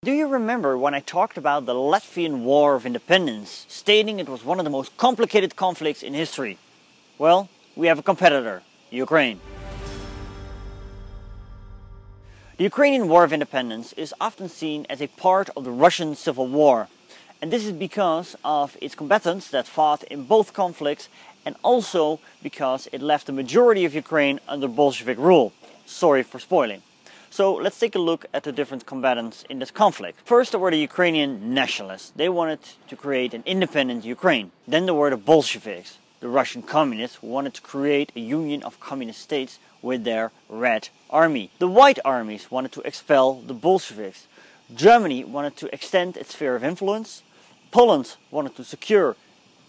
Do you remember when I talked about the Latvian War of Independence, stating it was one of the most complicated conflicts in history? Well, we have a competitor, Ukraine. The Ukrainian War of Independence is often seen as a part of the Russian Civil War, and this is because of its combatants that fought in both conflicts, and also because it left the majority of Ukraine under Bolshevik rule. Sorry for spoiling. So let's take a look at the different combatants in this conflict. First, there were the Ukrainian nationalists. They wanted to create an independent Ukraine. Then there were the Bolsheviks, the Russian communists, who wanted to create a union of communist states with their Red Army. The White armies wanted to expel the Bolsheviks. Germany wanted to extend its sphere of influence. Poland wanted to secure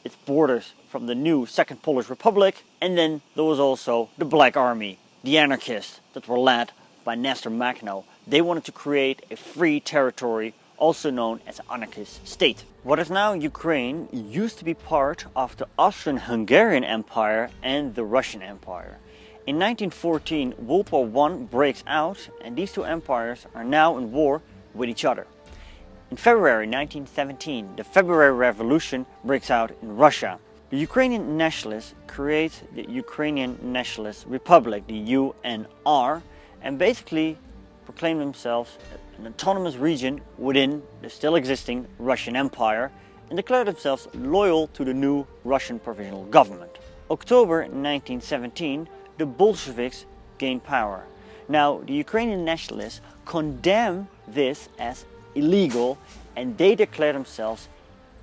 its borders from the new Second Polish Republic. And then there was also the Black Army, the anarchists that were led by Nestor Machno. They wanted to create a free territory, also known as an anarchist state. What is now Ukraine used to be part of the Austrian-Hungarian Empire and the Russian Empire. In 1914, World War I breaks out, and these two empires are now in war with each other. In February 1917, the February Revolution breaks out in Russia. The Ukrainian nationalists create the Ukrainian National Republic, the UNR, and basically proclaim themselves an autonomous region within the still existing Russian Empire and declare themselves loyal to the new Russian provisional government. October 1917, the Bolsheviks gain power. Now, the Ukrainian nationalists condemn this as illegal, and they declare themselves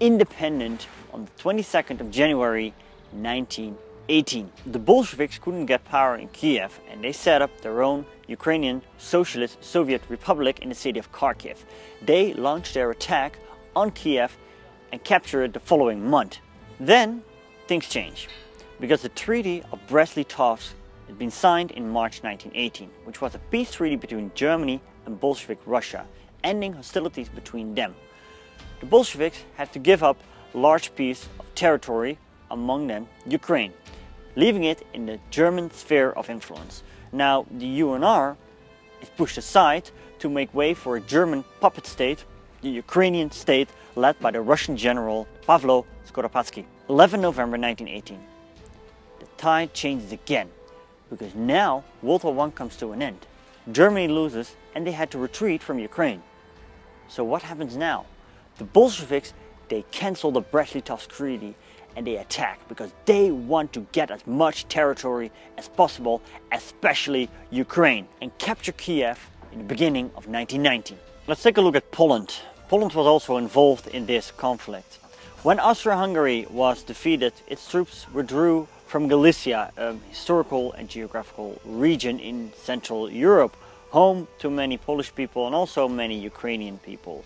independent on the 22nd of January 1918. The Bolsheviks couldn't get power in Kiev, and they set up their own Ukrainian Socialist Soviet Republic in the city of Kharkiv. They launched their attack on Kiev and captured it the following month. Then things change, because the Treaty of Brest-Litovsk had been signed in March 1918, which was a peace treaty between Germany and Bolshevik Russia, ending hostilities between them. The Bolsheviks had to give up a large piece of territory, among them Ukraine, leaving it in the German sphere of influence. Now the UNR is pushed aside to make way for a German puppet state, the Ukrainian state led by the Russian general Pavlo Skoropadsky. 11 November 1918. The tide changes again, because now World War I comes to an end. Germany loses and they had to retreat from Ukraine. So what happens now? The Bolsheviks, they cancel the Brest-Litovsk Treaty and they attack because they want to get as much territory as possible, especially Ukraine, and capture Kiev in the beginning of 1919. Let's take a look at Poland. Poland was also involved in this conflict. When Austria-Hungary was defeated, its troops withdrew from Galicia, a historical and geographical region in Central Europe, home to many Polish people and also many Ukrainian people.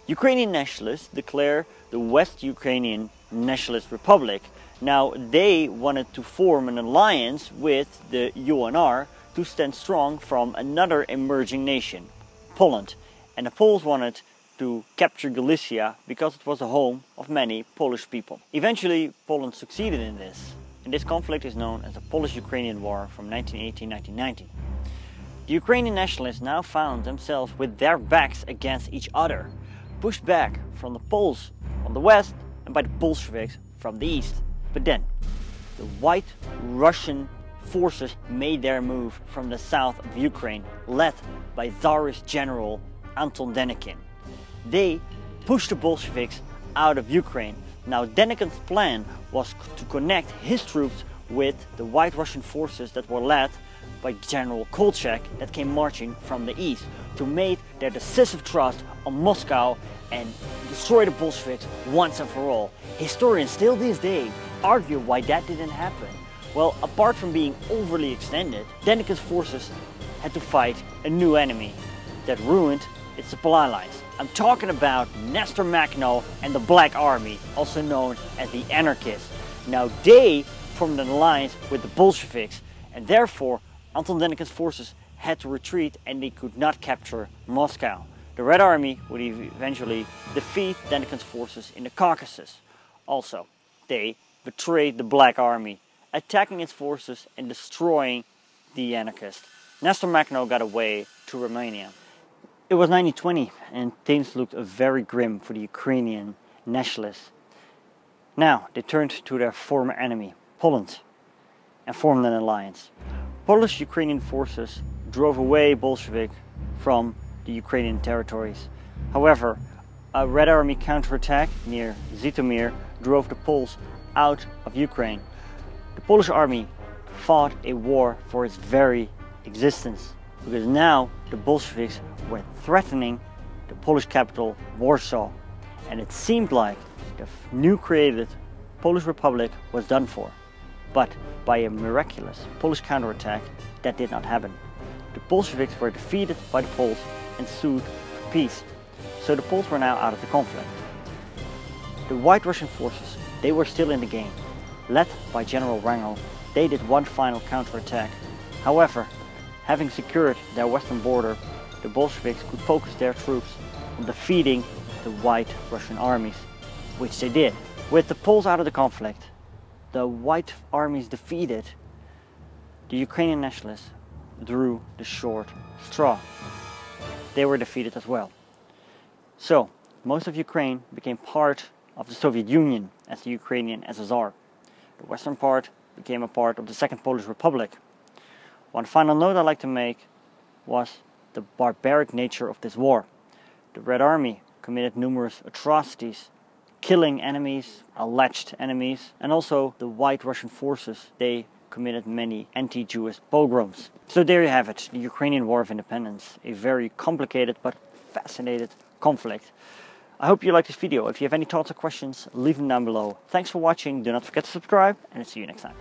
Ukrainian nationalists declare the West Ukrainian National Republic. Now they wanted to form an alliance with the UNR to stand strong from another emerging nation, Poland. And the Poles wanted to capture Galicia because it was the home of many Polish people. Eventually Poland succeeded in this, and this conflict is known as the Polish-Ukrainian War from 1918-1919. The Ukrainian nationalists now found themselves with their backs against each other, pushed back from the Poles on the west and by the Bolsheviks from the east. But then the White Russian forces made their move from the south of Ukraine, led by Tsarist General Anton Denikin. They pushed the Bolsheviks out of Ukraine. Now Denikin's plan was to connect his troops with the White Russian forces that were led by General Kolchak that came marching from the east, to make their decisive thrust on Moscow and destroy the Bolsheviks once and for all. Historians still these days argue why that didn't happen. Well, apart from being overly extended, Denikin's forces had to fight a new enemy that ruined its supply lines. I'm talking about Nestor Machno and the Black Army, also known as the anarchists. Now they formed an alliance with the Bolsheviks, and therefore Anton Denikin's forces had to retreat and they could not capture Moscow. The Red Army would eventually defeat Denikin's forces in the Caucasus. Also, they betrayed the Black Army, attacking its forces and destroying the anarchists. Nestor Machno got away to Romania. It was 1920 and things looked very grim for the Ukrainian nationalists. Now they turned to their former enemy, Poland, and formed an alliance. Polish-Ukrainian forces drove away Bolshevik from the Ukrainian territories. However, a Red Army counterattack near Zhytomyr drove the Poles out of Ukraine. The Polish army fought a war for its very existence, because now the Bolsheviks were threatening the Polish capital, Warsaw, and it seemed like the new created Polish Republic was done for. But by a miraculous Polish counterattack, that did not happen. The Bolsheviks were defeated by the Poles and sued for peace. So the Poles were now out of the conflict. The White Russian forces, they were still in the game. Led by General Wrangel, they did one final counterattack. However, having secured their western border, the Bolsheviks could focus their troops on defeating the White Russian armies, which they did. With the Poles out of the conflict, the White armies defeated, the Ukrainian nationalists drew the short straw. They were defeated as well. So, most of Ukraine became part of the Soviet Union as the Ukrainian SSR. The western part became a part of the Second Polish Republic. One final note I'd like to make was the barbaric nature of this war. The Red Army committed numerous atrocities, killing enemies, alleged enemies, and also the White Russian forces, they committed many anti-Jewish pogroms. So there you have it, the Ukrainian War of Independence, a very complicated but fascinating conflict. I hope you liked this video. If you have any thoughts or questions, leave them down below. Thanks for watching, do not forget to subscribe, and I'll see you next time.